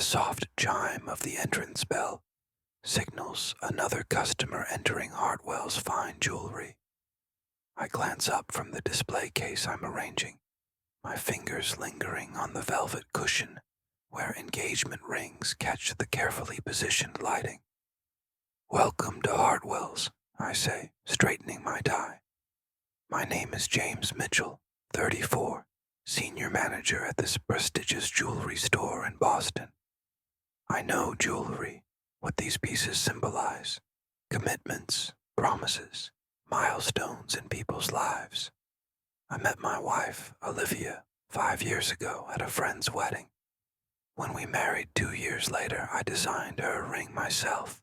soft chime of the entrance bell signals another customer entering Hartwell's fine jewelry. I glance up from the display case I'm arranging, my fingers lingering on the velvet cushion where engagement rings catch the carefully positioned lighting. "Welcome to Hartwell's," I say, straightening my tie. "My name is James Mitchell, 34, senior manager at this prestigious jewelry store in Boston. I know jewelry, what these pieces symbolize: commitments, promises, milestones in people's lives. I met my wife, Olivia, 5 years ago at a friend's wedding. When we married 2 years later, I designed her a ring myself,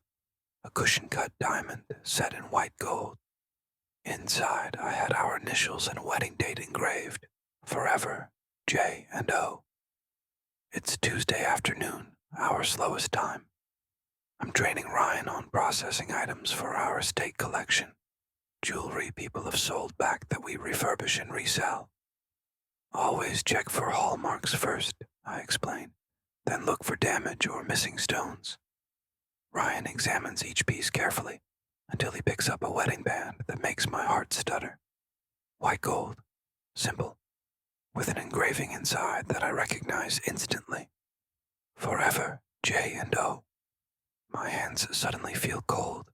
a cushion-cut diamond set in white gold. Inside, I had our initials and wedding date engraved, forever, J and O. It's Tuesday afternoon, our slowest time. I'm training Ryan on processing items for our estate collection, jewelry people have sold back that we refurbish and resell. Always check for hallmarks first, I explain, then look for damage or missing stones. Ryan examines each piece carefully until he picks up a wedding band that makes my heart stutter. White gold, simple, with an engraving inside that I recognize instantly. Forever, J and O. My hands suddenly feel cold.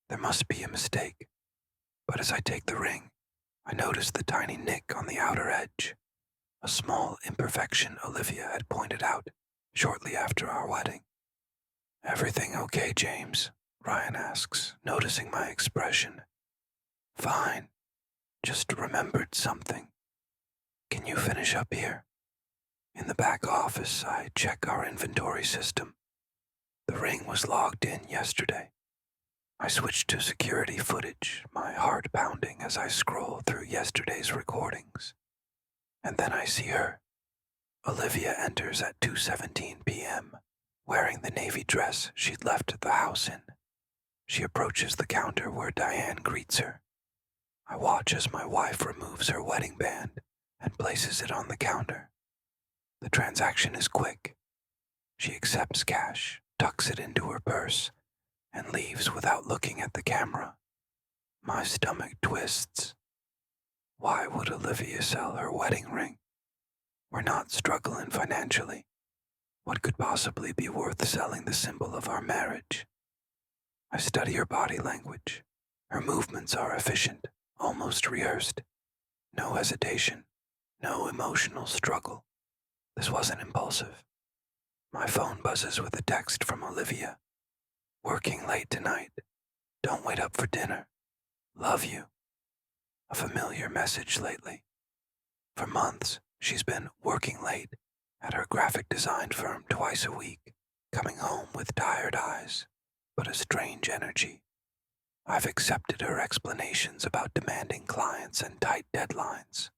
There must be a mistake. But as I take the ring, I notice the tiny nick on the outer edge, a small imperfection Olivia had pointed out shortly after our wedding. "Everything okay, James?" Ryan asks, noticing my expression. "Fine. Just remembered something. Can you finish up here?" In the back office, I check our inventory system. The ring was logged in yesterday. I switch to security footage, my heart pounding as I scroll through yesterday's recordings. And then I see her. Olivia enters at 2:17 p.m., wearing the navy dress she'd left the house in. She approaches the counter where Diane greets her. I watch as my wife removes her wedding band and places it on the counter. The transaction is quick. She accepts cash, tucks it into her purse, and leaves without looking at the camera. My stomach twists. Why would Olivia sell her wedding ring? We're not struggling financially. What could possibly be worth selling the symbol of our marriage? I study her body language. Her movements are efficient, almost rehearsed. No hesitation, no emotional struggle. This wasn't impulsive. My phone buzzes with a text from Olivia. "Working late tonight. Don't wait up for dinner. Love you." A familiar message lately. For months, she's been working late at her graphic design firm twice a week, coming home with tired eyes, but a strange energy. I've accepted her explanations about demanding clients and tight deadlines.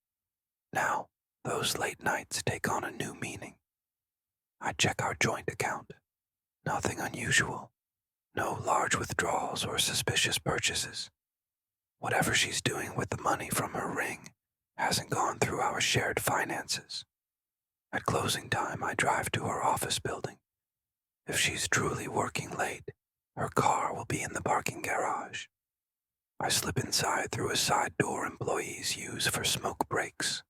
Now, those late nights take on a new meaning. I check our joint account. Nothing unusual. No large withdrawals or suspicious purchases. Whatever she's doing with the money from her ring hasn't gone through our shared finances. At closing time, I drive to her office building. If she's truly working late, her car will be in the parking garage. I slip inside through a side door employees use for smoke breaks.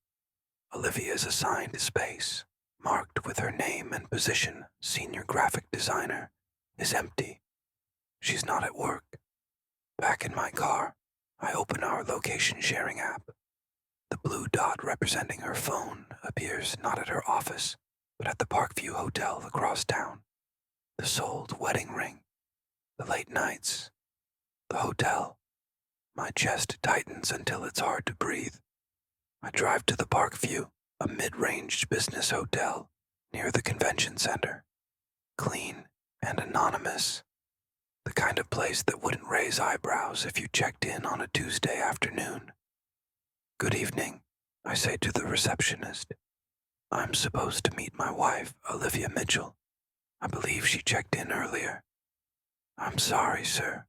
Olivia's assigned space, marked with her name and position, senior graphic designer, is empty. She's not at work. Back in my car, I open our location sharing app. The blue dot representing her phone appears not at her office, but at the Parkview Hotel across town. The sold wedding ring. The late nights. The hotel. My chest tightens until it's hard to breathe. I drive to the Parkview, a mid-range business hotel near the convention center. Clean and anonymous. The kind of place that wouldn't raise eyebrows if you checked in on a Tuesday afternoon. "Good evening," I say to the receptionist. "I'm supposed to meet my wife, Olivia Mitchell. I believe she checked in earlier." "I'm sorry, sir.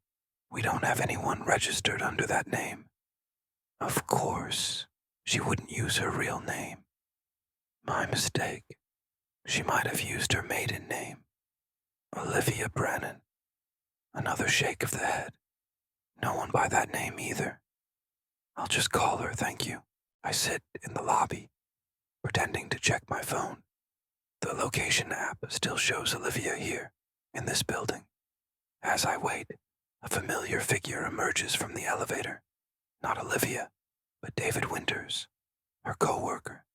We don't have anyone registered under that name." "Of course. She wouldn't use her real name." "My mistake. She might have used her maiden name." Another shake of the head. No one by that name either. I'll just call her, thank you. I sit in the lobby, pretending to check my phone. The location app still shows Olivia here, in this building. As I wait, a familiar figure emerges from the elevator. Not Olivia, but David Winters, her co-worker.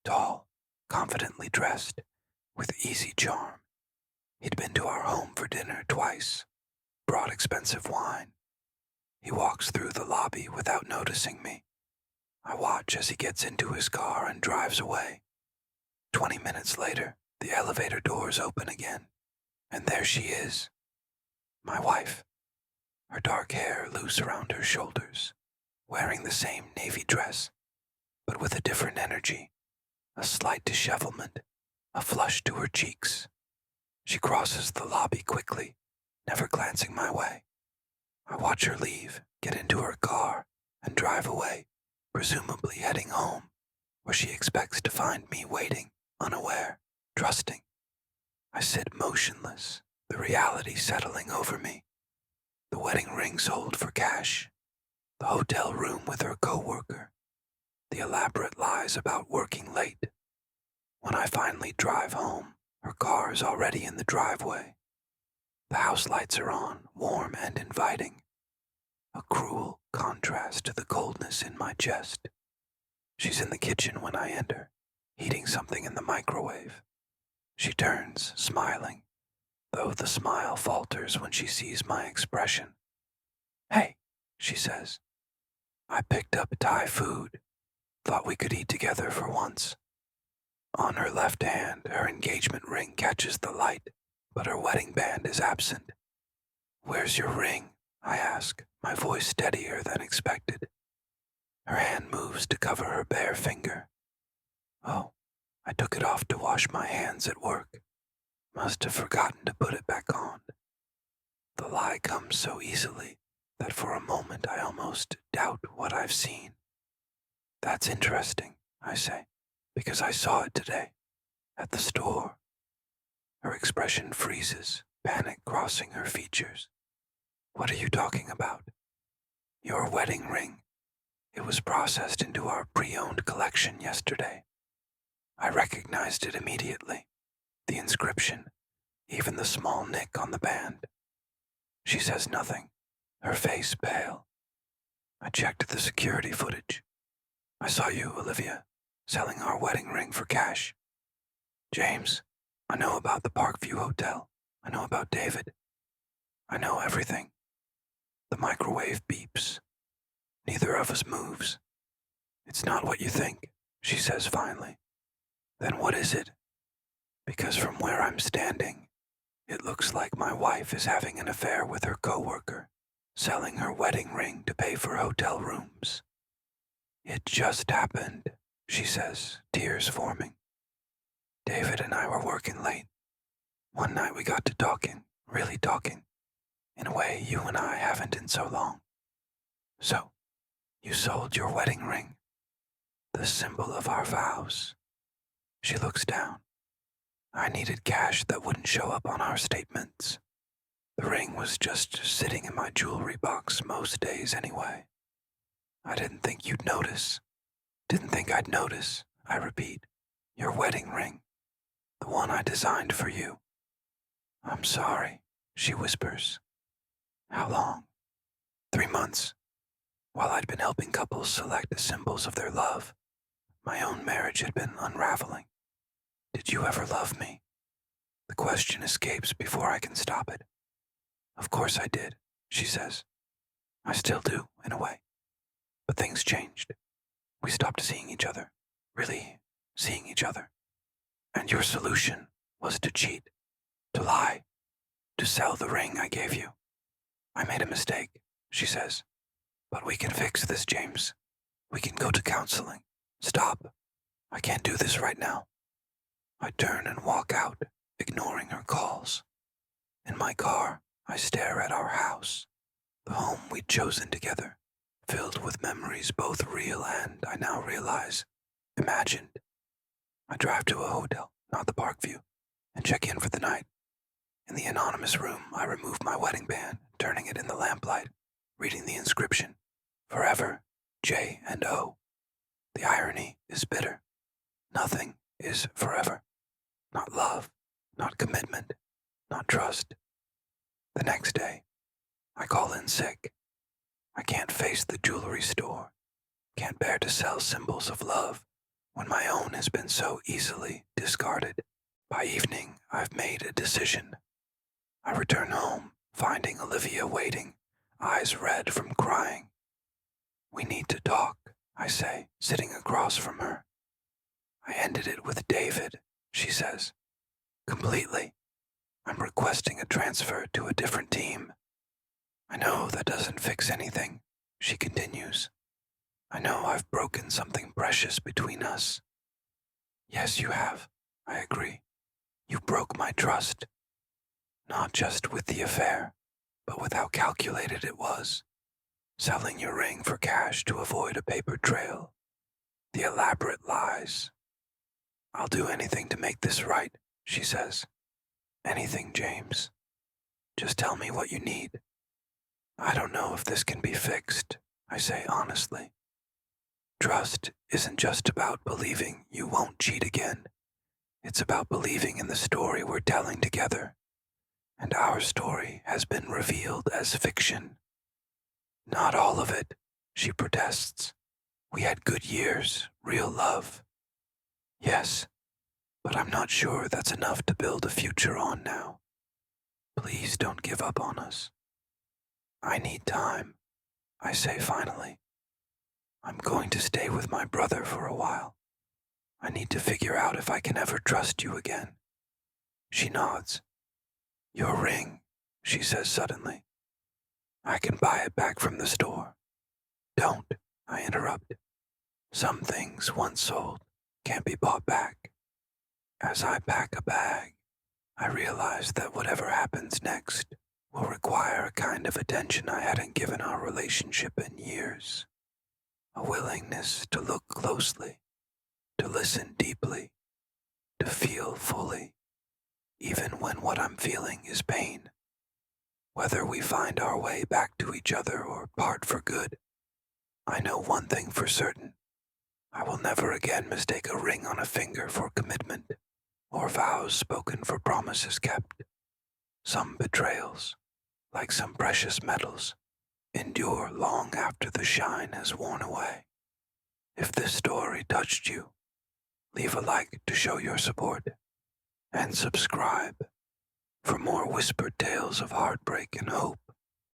Tall, confidently dressed, with easy charm. He'd been to our home for dinner twice, brought expensive wine. He walks through the lobby without noticing me. I watch as he gets into his car and drives away. 20 minutes later, the elevator doors open again, and there she is, my wife, her dark hair loose around her shoulders, wearing the same navy dress, but with a different energy, a slight dishevelment, a flush to her cheeks. She crosses the lobby quickly, never glancing my way. I watch her leave, get into her car, and drive away, presumably heading home, where she expects to find me waiting, unaware, trusting. I sit motionless, the reality settling over me. The wedding ring sold for cash, the hotel room with her co-worker, the elaborate lies about working late. When I finally drive home, her car is already in the driveway. The house lights are on, warm and inviting, a cruel contrast to the coldness in my chest. She's in the kitchen when I enter, heating something in the microwave. She turns, smiling, though the smile falters when she sees my expression. "Hey," she says. I picked up Thai food, thought we could eat together for once. On her left hand, her engagement ring catches the light, but her wedding band is absent. "Where's your ring?" I ask, my voice steadier than expected. Her hand moves to cover her bare finger. "Oh, I took it off to wash my hands at work. Must have forgotten to put it back on." The lie comes so easily that for a moment I almost doubt what I've seen. "That's interesting," I say, "because I saw it today, at the store." Her expression freezes, panic crossing her features. "What are you talking about?" "Your wedding ring. It was processed into our pre-owned collection yesterday. I recognized it immediately. The inscription, even the small nick on the band." She says nothing, her face pale. "I checked the security footage. I saw you, Olivia, selling our wedding ring for cash. James, I know about the Parkview Hotel. I know about David. I know everything." The microwave beeps. Neither of us moves. "It's not what you think," she says finally. "Then what is it?" Because from where I'm standing, it looks like my wife is having an affair with her co-worker, selling her wedding ring to pay for hotel rooms. "It just happened," she says, tears forming. "David and I were working late. One night we got to talking, really talking, in a way you and I haven't in so long. So, you sold your wedding ring, the symbol of our vows." She looks down. "I needed cash that wouldn't show up on our statements. The ring was just sitting in my jewelry box most days anyway. I didn't think you'd notice. Didn't think I'd notice," I repeat. "Your wedding ring. The one I designed for you." "I'm sorry," she whispers. "How long?" 3 months. While I'd been helping couples select the symbols of their love, my own marriage had been unraveling. "Did you ever love me?" The question escapes before I can stop it. "Of course I did," she says. "I still do, in a way. But things changed. We stopped seeing each other, really seeing each other. And your solution was to cheat, to lie, to sell the ring I gave you. I made a mistake," she says. "But we can fix this, James. We can go to counseling. Stop. I can't do this right now." I turn and walk out, ignoring her calls. In my car, I stare at our house, the home we'd chosen together, filled with memories both real and, I now realize, imagined. I drive to a hotel, not the Parkview, and check in for the night. In the anonymous room, I remove my wedding band, turning it in the lamplight, reading the inscription, Forever, J and O. The irony is bitter. Nothing is forever. Not love, not commitment, not trust. The next day, I call in sick. I can't face the jewelry store, can't bear to sell symbols of love when my own has been so easily discarded. By evening, I've made a decision. I return home, finding Olivia waiting, eyes red from crying. We need to talk, I say, sitting across from her. I ended it with David, she says. Completely. I'm requesting a transfer to a different team. I know that doesn't fix anything, she continues. I know I've broken something precious between us. Yes, you have, I agree. You broke my trust. Not just with the affair, but with how calculated it was. Selling your ring for cash to avoid a paper trail. The elaborate lies. I'll do anything to make this right, she says. Anything, James. Just tell me what you need. I don't know if this can be fixed, I say honestly. Trust isn't just about believing you won't cheat again. It's about believing in the story we're telling together. And our story has been revealed as fiction. Not all of it, she protests. We had good years, real love. Yes, but I'm not sure that's enough to build a future on now. Please don't give up on us. I need time, I say finally. I'm going to stay with my brother for a while. I need to figure out if I can ever trust you again. She nods. Your ring, she says suddenly. I can buy it back from the store. Don't, I interrupt. Some things once sold can't be bought back. As I pack a bag, I realize that whatever happens next will require a kind of attention I hadn't given our relationship in years. A willingness to look closely, to listen deeply, to feel fully, even when what I'm feeling is pain. Whether we find our way back to each other or part for good, I know one thing for certain. I will never again mistake a ring on a finger for commitment, or vows spoken for promises kept. Some betrayals, like some precious metals, endure long after the shine has worn away. If this story touched you, leave a like to show your support, and subscribe for more whispered tales of heartbreak and hope.